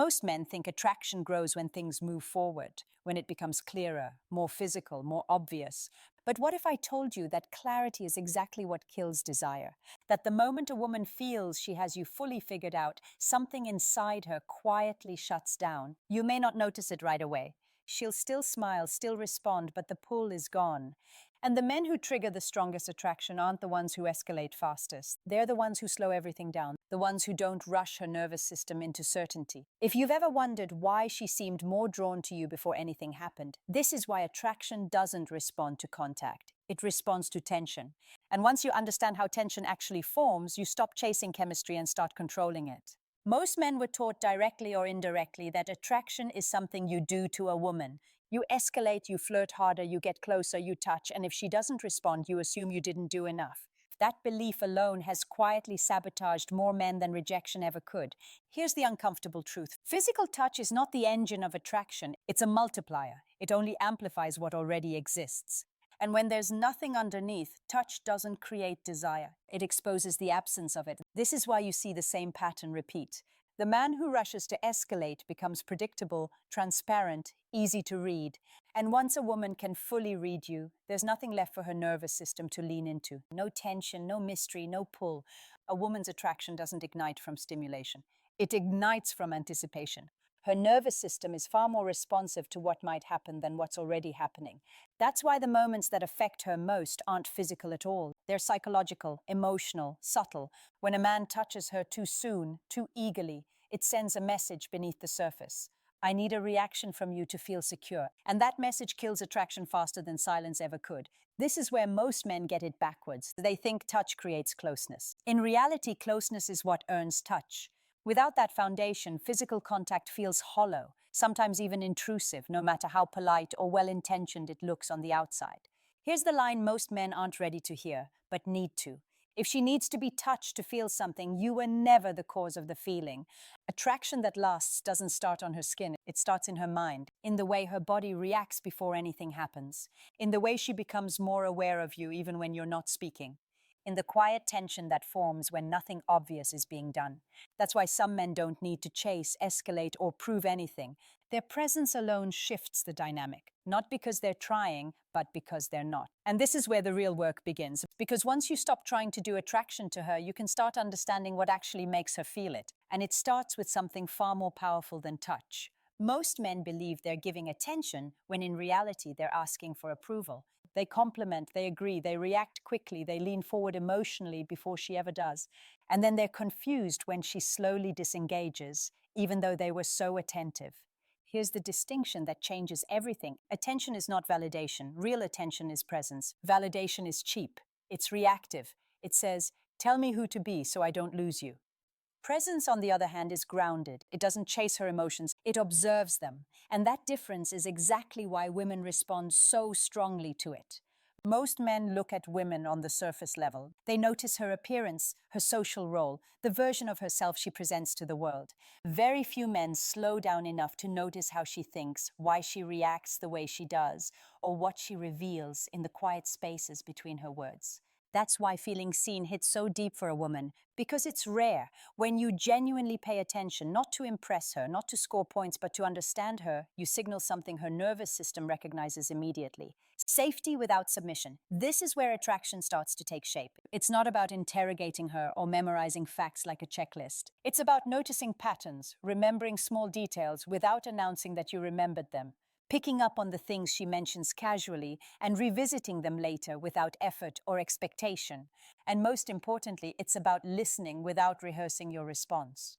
Most men think attraction grows when things move forward, when it becomes clearer, more physical, more obvious. But what if I told you that clarity is exactly what kills desire? That the moment a woman feels she has you fully figured out, something inside her quietly shuts down. You may not notice it right away. She'll still smile, still respond, but the pull is gone. And the men who trigger the strongest attraction aren't the ones who escalate fastest. They're the ones who slow everything down, the ones who don't rush her nervous system into certainty. If you've ever wondered why she seemed more drawn to you before anything happened, this is why attraction doesn't respond to contact. It responds to tension. And once you understand how tension actually forms, you stop chasing chemistry and start controlling it. Most men were taught directly or indirectly that attraction is something you do to a woman. You escalate, you flirt harder, you get closer, you touch, and if she doesn't respond, you assume you didn't do enough. That belief alone has quietly sabotaged more men than rejection ever could. Here's the uncomfortable truth. Physical touch is not the engine of attraction, it's a multiplier. It only amplifies what already exists. And when there's nothing underneath, touch doesn't create desire. It exposes the absence of it. This is why you see the same pattern repeat. The man who rushes to escalate becomes predictable, transparent, easy to read. And once a woman can fully read you, there's nothing left for her nervous system to lean into. No tension, no mystery, no pull. A woman's attraction doesn't ignite from stimulation. It ignites from anticipation. Her nervous system is far more responsive to what might happen than what's already happening. That's why the moments that affect her most aren't physical at all. They're psychological, emotional, subtle. When a man touches her too soon, too eagerly, it sends a message beneath the surface. I need a reaction from you to feel secure. And that message kills attraction faster than silence ever could. This is where most men get it backwards. They think touch creates closeness. In reality, closeness is what earns touch. Without that foundation, physical contact feels hollow, sometimes even intrusive, no matter how polite or well-intentioned it looks on the outside. Here's the line most men aren't ready to hear, but need to. If she needs to be touched to feel something, you were never the cause of the feeling. Attraction that lasts doesn't start on her skin, it starts in her mind, in the way her body reacts before anything happens, in the way she becomes more aware of you even when you're not speaking, in the quiet tension that forms when nothing obvious is being done. That's why some men don't need to chase, escalate, or prove anything. Their presence alone shifts the dynamic, not because they're trying, but because they're not. And this is where the real work begins, because once you stop trying to do attraction to her, you can start understanding what actually makes her feel it. And it starts with something far more powerful than touch. Most men believe they're giving attention when in reality they're asking for approval. They compliment, they agree, they react quickly, they lean forward emotionally before she ever does. And then they're confused when she slowly disengages, even though they were so attentive. Here's the distinction that changes everything. Attention is not validation. Real attention is presence. Validation is cheap. It's reactive. It says, tell me who to be so I don't lose you. Presence, on the other hand, is grounded. It doesn't chase her emotions, it observes them. And that difference is exactly why women respond so strongly to it. Most men look at women on the surface level. They notice her appearance, her social role, the version of herself she presents to the world. Very few men slow down enough to notice how she thinks, why she reacts the way she does, or what she reveals in the quiet spaces between her words. That's why feeling seen hits so deep for a woman, because it's rare. When you genuinely pay attention, not to impress her, not to score points, but to understand her, you signal something her nervous system recognizes immediately. Safety without submission. This is where attraction starts to take shape. It's not about interrogating her or memorizing facts like a checklist. It's about noticing patterns, remembering small details without announcing that you remembered them, picking up on the things she mentions casually and revisiting them later without effort or expectation. And most importantly, it's about listening without rehearsing your response.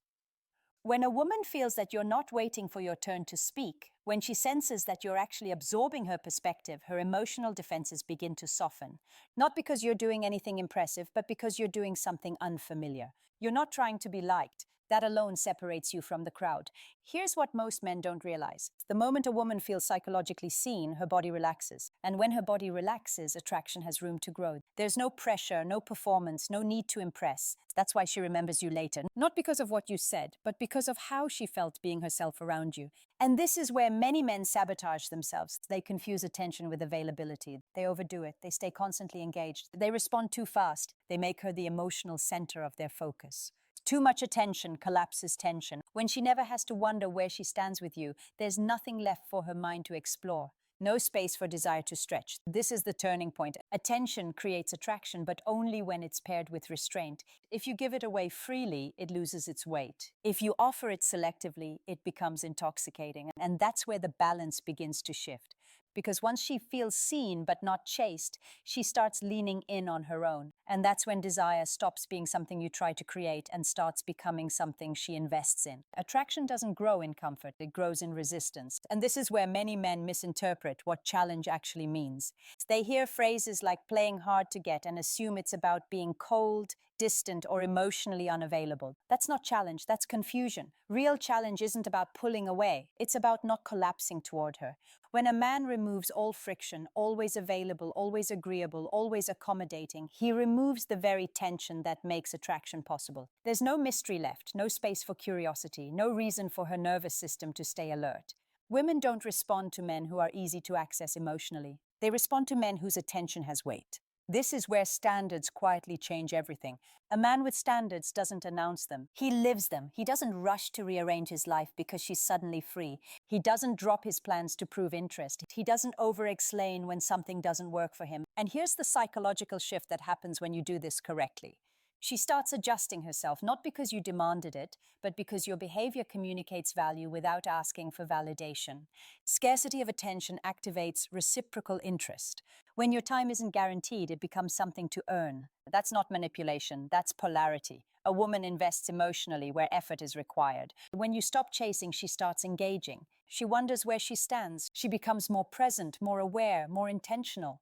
When a woman feels that you're not waiting for your turn to speak, when she senses that you're actually absorbing her perspective, her emotional defenses begin to soften. Not because you're doing anything impressive, but because you're doing something unfamiliar. You're not trying to be liked. That alone separates you from the crowd. Here's what most men don't realize. The moment a woman feels psychologically seen, her body relaxes. And when her body relaxes, attraction has room to grow. There's no pressure, no performance, no need to impress. That's why she remembers you later. Not because of what you said, but because of how she felt being herself around you. And this is where many men sabotage themselves. They confuse attention with availability. They overdo it. They stay constantly engaged. They respond too fast. They make her the emotional center of their focus. Too much attention collapses tension. When she never has to wonder where she stands with you, there's nothing left for her mind to explore. No space for desire to stretch. This is the turning point. Attention creates attraction, but only when it's paired with restraint. If you give it away freely, it loses its weight. If you offer it selectively, it becomes intoxicating. And that's where the balance begins to shift. Because once she feels seen but not chased, she starts leaning in on her own. And that's when desire stops being something you try to create and starts becoming something she invests in. Attraction doesn't grow in comfort, it grows in resistance. And this is where many men misinterpret what challenge actually means. They hear phrases like playing hard to get and assume it's about being cold, distant, or emotionally unavailable. That's not challenge, that's confusion. Real challenge isn't about pulling away, it's about not collapsing toward her. When a man removes all friction, always available, always agreeable, always accommodating, he removes the very tension that makes attraction possible. There's no mystery left, no space for curiosity, no reason for her nervous system to stay alert. Women don't respond to men who are easy to access emotionally. They respond to men whose attention has weight. This is where standards quietly change everything. A man with standards doesn't announce them. He lives them. He doesn't rush to rearrange his life because she's suddenly free. He doesn't drop his plans to prove interest. He doesn't over-explain when something doesn't work for him. And here's the psychological shift that happens when you do this correctly. She starts adjusting herself, not because you demanded it, but because your behavior communicates value without asking for validation. Scarcity of attention activates reciprocal interest. When your time isn't guaranteed, it becomes something to earn. That's not manipulation, that's polarity. A woman invests emotionally where effort is required. When you stop chasing, she starts engaging. She wonders where she stands. She becomes more present, more aware, more intentional.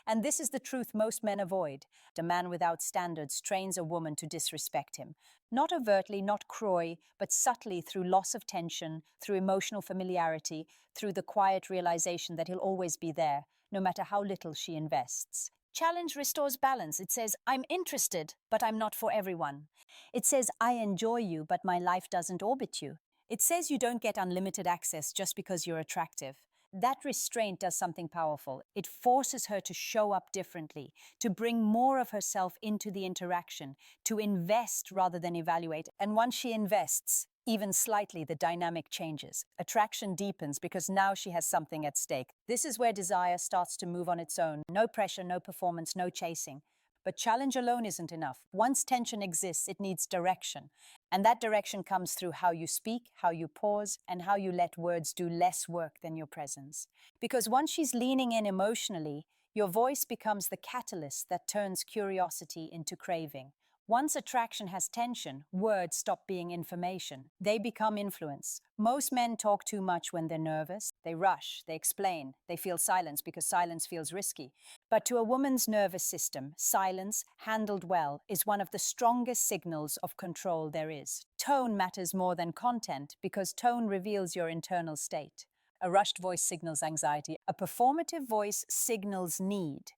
And this is the truth most men avoid. A man without standards trains a woman to disrespect him. Not overtly, not coy, but subtly through loss of tension, through emotional familiarity, through the quiet realization that he'll always be there, no matter how little she invests. Challenge restores balance. It says, I'm interested, but I'm not for everyone. It says, I enjoy you, but my life doesn't orbit you. It says you don't get unlimited access just because you're attractive. That restraint does something powerful. It forces her to show up differently, to bring more of herself into the interaction, to invest rather than evaluate. And once she invests, even slightly, the dynamic changes. Attraction deepens because now she has something at stake. This is where desire starts to move on its own. No pressure, no performance, no chasing. But challenge alone isn't enough. Once tension exists, it needs direction. And that direction comes through how you speak, how you pause, and how you let words do less work than your presence. Because once she's leaning in emotionally, your voice becomes the catalyst that turns curiosity into craving. Once attraction has tension, words stop being information. They become influence. Most men talk too much when they're nervous. They rush, they explain, they feel silence because silence feels risky. But to a woman's nervous system, silence, handled well, is one of the strongest signals of control there is. Tone matters more than content because tone reveals your internal state. A rushed voice signals anxiety. A performative voice signals need.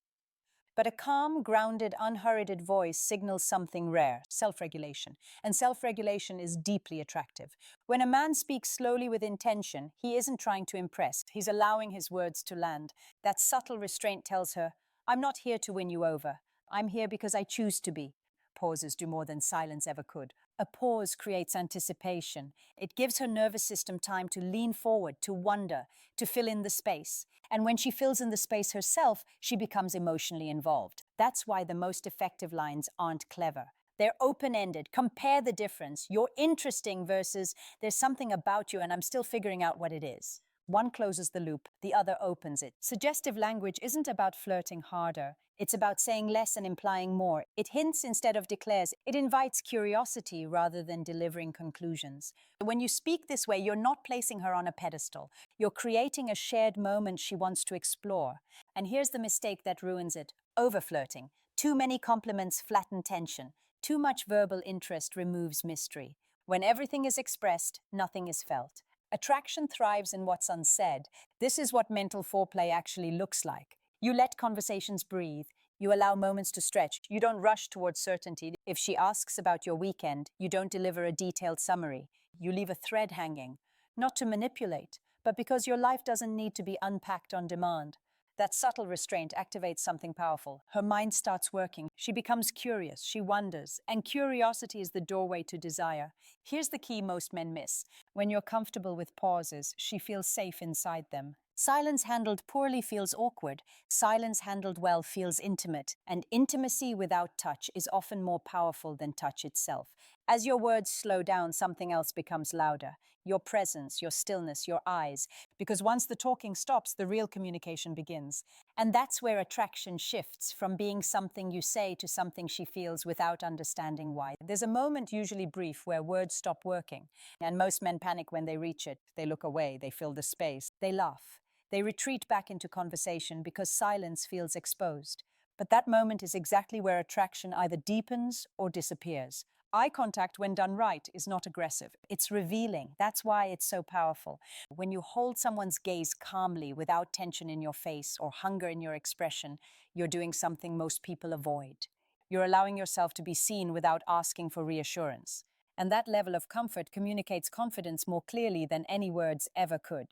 But a calm, grounded, unhurried voice signals something rare, self-regulation. And self-regulation is deeply attractive. When a man speaks slowly with intention, he isn't trying to impress. He's allowing his words to land. That subtle restraint tells her, I'm not here to win you over. I'm here because I choose to be. Pauses do more than silence ever could. A pause creates anticipation. It gives her nervous system time to lean forward, to wonder, to fill in the space. And when she fills in the space herself, she becomes emotionally involved. That's why the most effective lines aren't clever. They're open-ended. Compare the difference. You're interesting versus there's something about you and I'm still figuring out what it is. One closes the loop, the other opens it. Suggestive language isn't about flirting harder. It's about saying less and implying more. It hints instead of declares. It invites curiosity rather than delivering conclusions. When you speak this way, you're not placing her on a pedestal. You're creating a shared moment she wants to explore. And here's the mistake that ruins it. Over-flirting. Too many compliments flatten tension. Too much verbal interest removes mystery. When everything is expressed, nothing is felt. Attraction thrives in what's unsaid. This is what mental foreplay actually looks like. You let conversations breathe. You allow moments to stretch. You don't rush towards certainty. If she asks about your weekend, you don't deliver a detailed summary. You leave a thread hanging, not to manipulate, but because your life doesn't need to be unpacked on demand. That subtle restraint activates something powerful. Her mind starts working. She becomes curious. She wonders. And curiosity is the doorway to desire. Here's the key most men miss. When you're comfortable with pauses, she feels safe inside them. Silence handled poorly feels awkward. Silence handled well feels intimate. And intimacy without touch is often more powerful than touch itself. As your words slow down, something else becomes louder. Your presence, your stillness, your eyes. Because once the talking stops, the real communication begins. And that's where attraction shifts from being something you say to something she feels without understanding why. There's a moment, usually brief, where words stop working. And most men panic when they reach it. They look away, they fill the space, they laugh. They retreat back into conversation because silence feels exposed. But that moment is exactly where attraction either deepens or disappears. Eye contact, when done right, is not aggressive. It's revealing. That's why it's so powerful. When you hold someone's gaze calmly without tension in your face or hunger in your expression, you're doing something most people avoid. You're allowing yourself to be seen without asking for reassurance. And that level of comfort communicates confidence more clearly than any words ever could.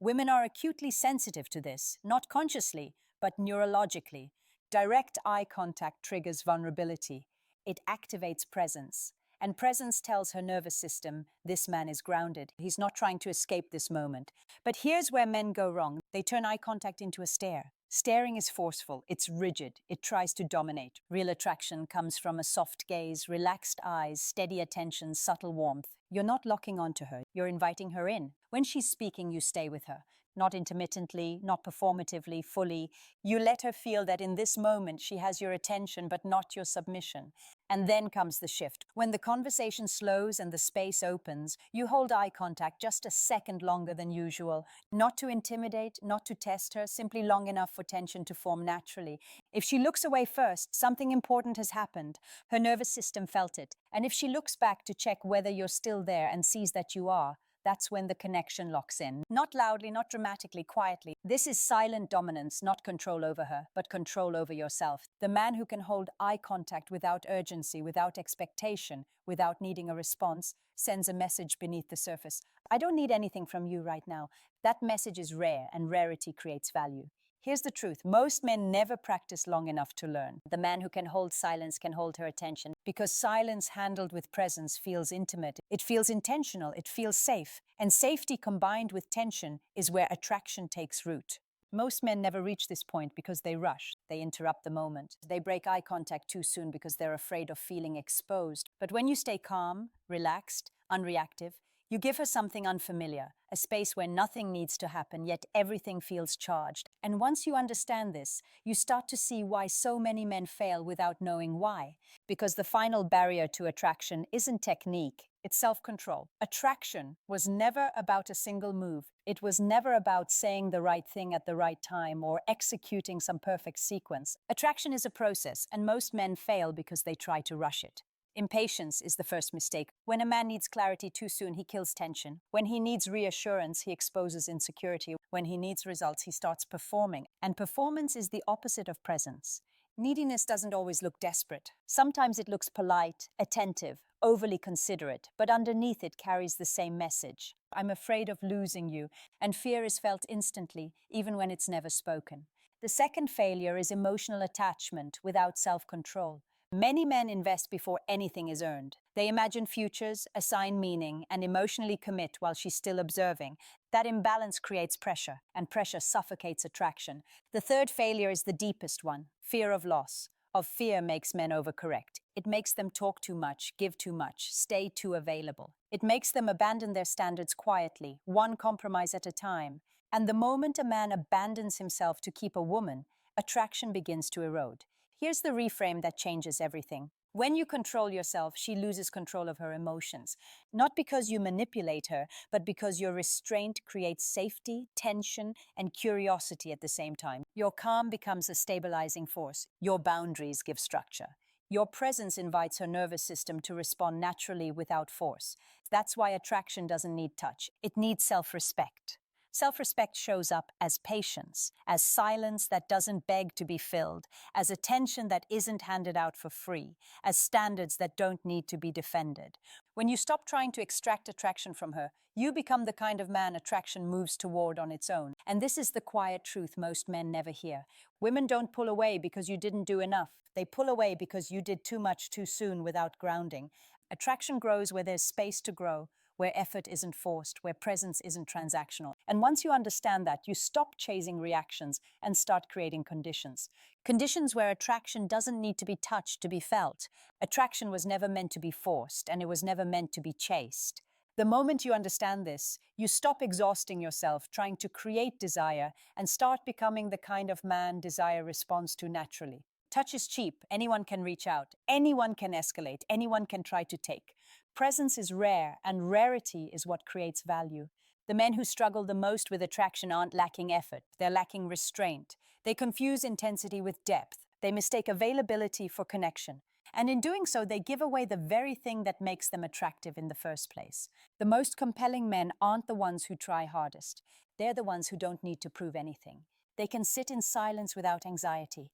Women are acutely sensitive to this, not consciously, but neurologically. Direct eye contact triggers vulnerability. It activates presence. And presence tells her nervous system, this man is grounded. He's not trying to escape this moment. But here's where men go wrong. They turn eye contact into a stare. Staring is forceful, it's rigid, it tries to dominate. Real attraction comes from a soft gaze, relaxed eyes, steady attention, subtle warmth. You're not locking onto her, you're inviting her in. When she's speaking, you stay with her. Not intermittently, not performatively, fully. You let her feel that in this moment she has your attention but not your submission. And then comes the shift. When the conversation slows and the space opens, you hold eye contact just a second longer than usual. Not to intimidate, not to test her, simply long enough for tension to form naturally. If she looks away first, something important has happened. Her nervous system felt it. And if she looks back to check whether you're still there and sees that you are, that's when the connection locks in. Not loudly, not dramatically, quietly. This is silent dominance, not control over her, but control over yourself. The man who can hold eye contact without urgency, without expectation, without needing a response, sends a message beneath the surface. I don't need anything from you right now. That message is rare, and rarity creates value. Here's the truth. Most men never practice long enough to learn. The man who can hold silence can hold her attention because silence handled with presence feels intimate. It feels intentional. It feels safe. And safety combined with tension is where attraction takes root. Most men never reach this point because they rush. They interrupt the moment. They break eye contact too soon because they're afraid of feeling exposed. But when you stay calm, relaxed, unreactive, you give her something unfamiliar, a space where nothing needs to happen, yet everything feels charged. And once you understand this, you start to see why so many men fail without knowing why. Because the final barrier to attraction isn't technique, it's self-control. Attraction was never about a single move. It was never about saying the right thing at the right time or executing some perfect sequence. Attraction is a process, and most men fail because they try to rush it. Impatience is the first mistake. When a man needs clarity too soon, he kills tension. When he needs reassurance, he exposes insecurity. When he needs results, he starts performing. And performance is the opposite of presence. Neediness doesn't always look desperate. Sometimes it looks polite, attentive, overly considerate, but underneath it carries the same message. I'm afraid of losing you, and fear is felt instantly, even when it's never spoken. The second failure is emotional attachment without self-control. Many men invest before anything is earned. They imagine futures, assign meaning, and emotionally commit while she's still observing. That imbalance creates pressure, and pressure suffocates attraction. The third failure is the deepest one, fear of loss. Of fear makes men overcorrect. It makes them talk too much, give too much, stay too available. It makes them abandon their standards quietly, one compromise at a time. And the moment a man abandons himself to keep a woman, attraction begins to erode. Here's the reframe that changes everything. When you control yourself, she loses control of her emotions. Not because you manipulate her, but because your restraint creates safety, tension, and curiosity at the same time. Your calm becomes a stabilizing force. Your boundaries give structure. Your presence invites her nervous system to respond naturally without force. That's why attraction doesn't need touch. It needs self-respect. Self-respect shows up as patience, as silence that doesn't beg to be filled, as attention that isn't handed out for free, as standards that don't need to be defended. When you stop trying to extract attraction from her, you become the kind of man attraction moves toward on its own. And this is the quiet truth most men never hear. Women don't pull away because you didn't do enough. They pull away because you did too much too soon without grounding. Attraction grows where there's space to grow, where effort isn't forced, where presence isn't transactional. And once you understand that, you stop chasing reactions and start creating conditions. Conditions where attraction doesn't need to be touched to be felt. Attraction was never meant to be forced, and it was never meant to be chased. The moment you understand this, you stop exhausting yourself trying to create desire and start becoming the kind of man desire responds to naturally. Touch is cheap. Anyone can reach out. Anyone can escalate. Anyone can try to take. Presence is rare, and rarity is what creates value. The men who struggle the most with attraction aren't lacking effort. They're lacking restraint. They confuse intensity with depth. They mistake availability for connection. And in doing so, they give away the very thing that makes them attractive in the first place. The most compelling men aren't the ones who try hardest. They're the ones who don't need to prove anything. They can sit in silence without anxiety.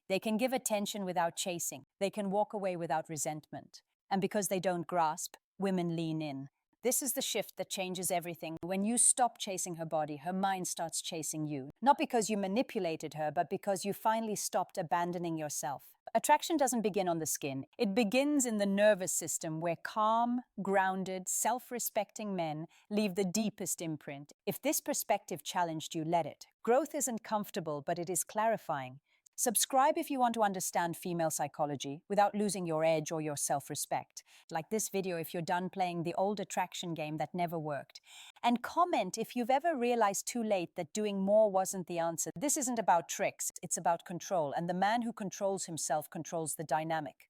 They can give attention without chasing. They can walk away without resentment. And because they don't grasp, women lean in. This is the shift that changes everything. When you stop chasing her body, her mind starts chasing you. Not because you manipulated her, but because you finally stopped abandoning yourself. Attraction doesn't begin on the skin. It begins in the nervous system where calm, grounded, self-respecting men leave the deepest imprint. If this perspective challenged you, let it. Growth isn't comfortable, but it is clarifying. Subscribe if you want to understand female psychology without losing your edge or your self-respect. Like this video if you're done playing the old attraction game that never worked. And comment if you've ever realized too late that doing more wasn't the answer. This isn't about tricks, it's about control. And the man who controls himself controls the dynamic.